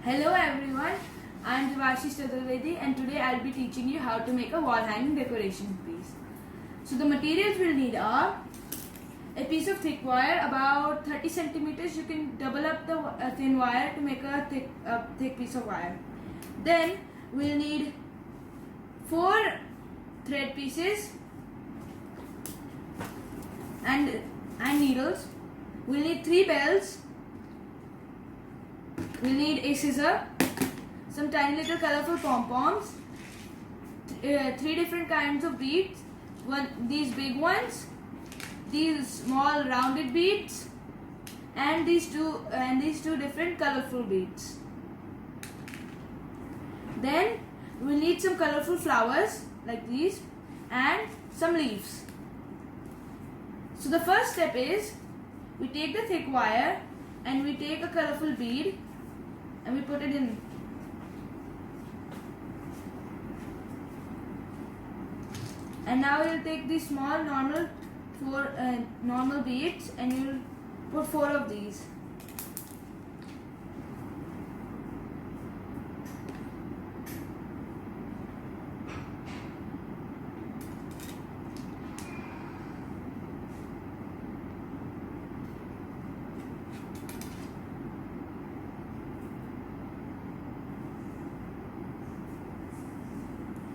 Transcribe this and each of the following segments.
Hello everyone, I am Devashish Chaturvedi and today I will be teaching you how to make a wall hanging decoration piece. So the materials we'll need are a piece of thick wire about 30 centimeters. You can double up the thin wire to make a thick piece of wire. Then we'll need 4 thread pieces and needles. We'll need 3 bells. We'll need a scissor, some tiny little colorful pom-poms, 3 different kinds of beads, these big ones, these small rounded beads, and these two different colorful beads. Then we'll need some colorful flowers like these and some leaves. So the first step is we take the thick wire and we take a colorful bead and we put it in. And now we'll take these small normal beads and you'll put 4 of these.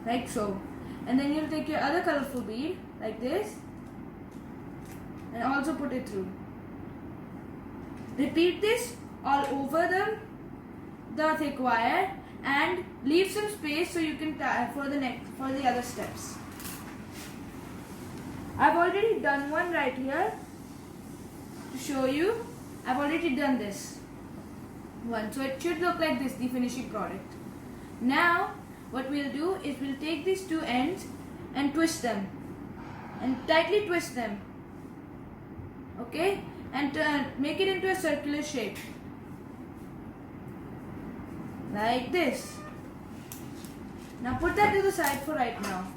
Like so. And then you'll take your other colorful bead like this and also put it through. Repeat this all over the thick wire and leave some space so you can tie for the other steps. I've already done one right here to show you. I've already done this one, so it should look like this, the finishing product. Now what we'll do is we'll take these 2 ends and twist them and tightly twist them, okay, and make it into a circular shape like this. Now put that to the side for right now.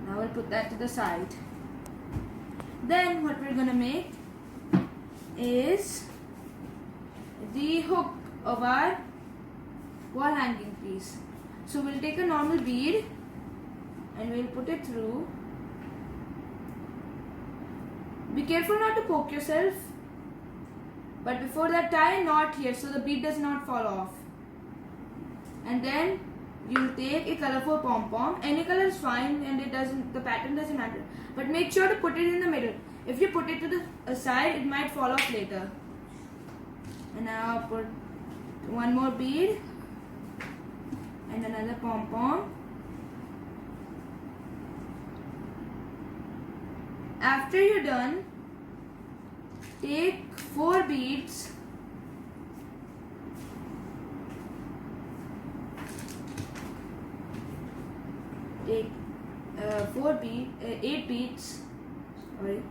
Now we'll put that to the side. Then what we're gonna make is the hook of our wall hanging piece. So we'll take a normal bead and we'll put it through. Be careful not to poke yourself, but before that tie a knot here so the bead does not fall off. And then you'll take a colorful pom-pom. Any color is fine and the pattern doesn't matter, but make sure to put it in the middle. If you put it to the side, it might fall off later. And now put 1 more bead and another pom-pom. After you're done, take 4 beads take 8 beads. Sorry.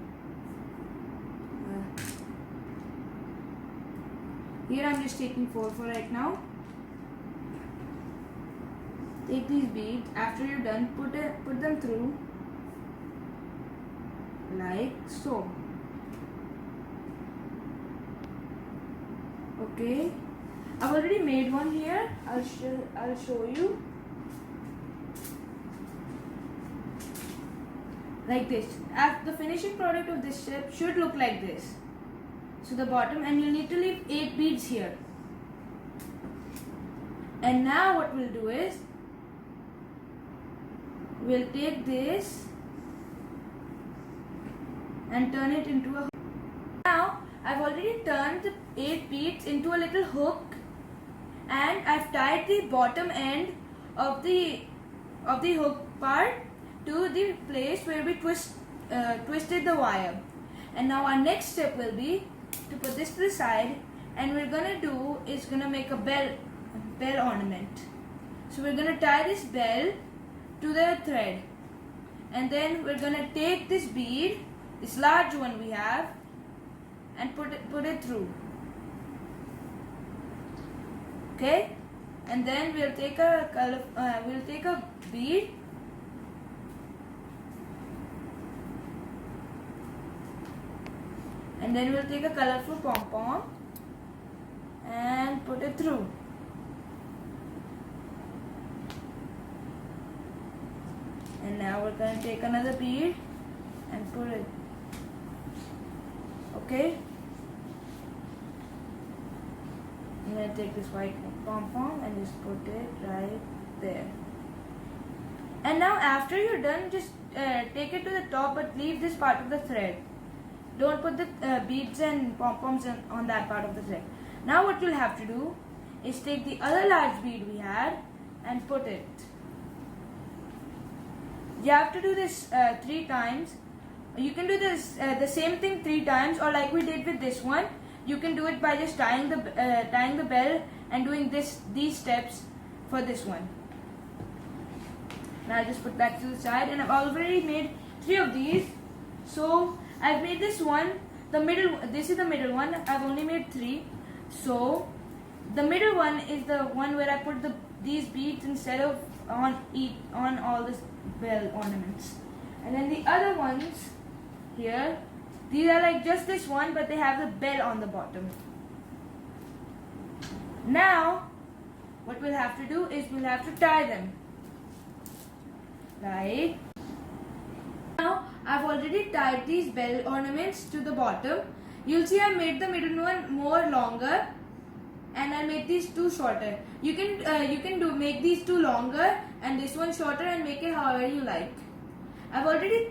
Here I'm just taking 4 for right now. Take these beads. After you're done, put them through like so. Okay. I've already made one here. I'll show you. Like this. The finishing product of this step should look like this. So the bottom, and you'll need to leave 8 beads here. And now what we'll do is we'll take this and turn it into a hook. Now I've already turned the 8 beads into a little hook and I've tied the bottom end of the hook part to the place where we twisted the wire. And now our next step will be to put this to the side, and we're gonna make a bell ornament. So we're gonna tie this bell to the thread, and then we're gonna take this bead, this large one we have, and put it through. Okay, and then we'll take a bead And then we'll take a colorful pom-pom and put it through. And now we're going to take another bead and put it. Okay? I'm going to take this white pom-pom and just put it right there. And now after you're done, just take it to the top, but leave this part of the thread. Don't put the beads and pom-poms on that part of the thread. Now what you'll have to do is take the other large bead we had and put it. You have to do this 3 times. You can do this the same thing 3 times, or like we did with this one, you can do it by just tying the bell and doing these steps for this one. Now I'll just put that to the side, and I've already made 3 of these. So I've made this one, this is the middle one. I've only made 3. So the middle one is the one where I put these beads instead of on all the bell ornaments. And then the other ones here, these are like just this one, but they have the bell on the bottom. Now what we'll have to do is we'll have to tie them. Right. Now I've already tied these bell ornaments to the bottom. You'll see I made the middle one more longer, and I made these 2 shorter. You can make these 2 longer and this one shorter and make it however you like. I've already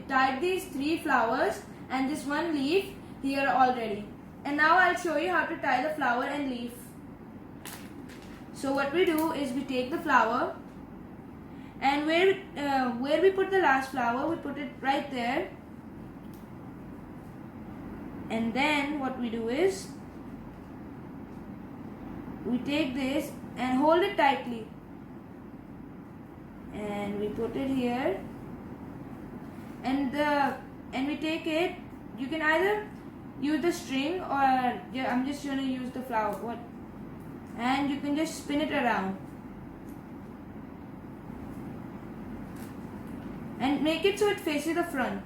tied these 3 flowers and this 1 leaf here already. And now I'll show you how to tie the flower and leaf. So what we do is we take the flower, and where we put the last flower, we put it right there. And then what we do is we take this and hold it tightly, and we put it here, and we take it. You can either use the string, or I'm just going to use the flower, and you can just spin it around and make it so it faces the front.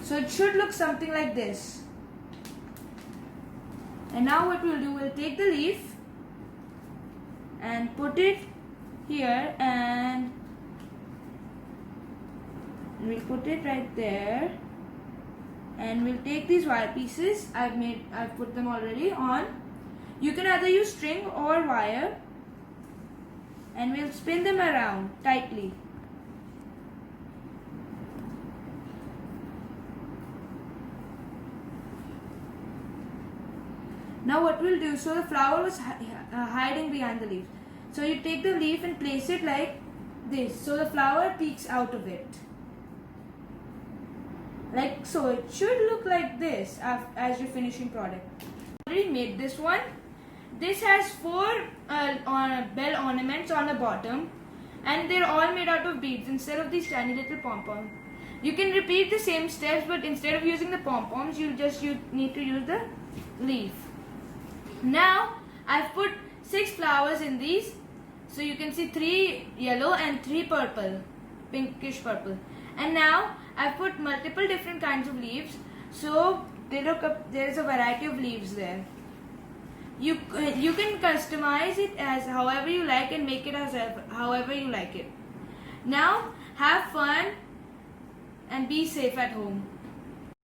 So it should look something like this. And now what we'll do, we'll take the leaf and put it here, and we'll put it right there, and we'll take these wire pieces I've put them already on. You can either use string or wire, and we'll spin them around tightly. Now what we'll do, so the flower was hiding behind the leaf. So you take the leaf and place it like this, so the flower peeks out of it. Like so, it should look like this as your finishing product. I already made this one. This has 4 bell ornaments on the bottom, and they're all made out of beads instead of these tiny little pom-poms. You can repeat the same steps, but instead of using the pom-poms, you need to use the leaf. Now I've put 6 flowers in these, so you can see 3 yellow and 3 purple, pinkish purple. And now I've put multiple different kinds of leaves, so there is a variety of leaves there. You can customize it as however you like and make it as however you like it. Now have fun and be safe at home.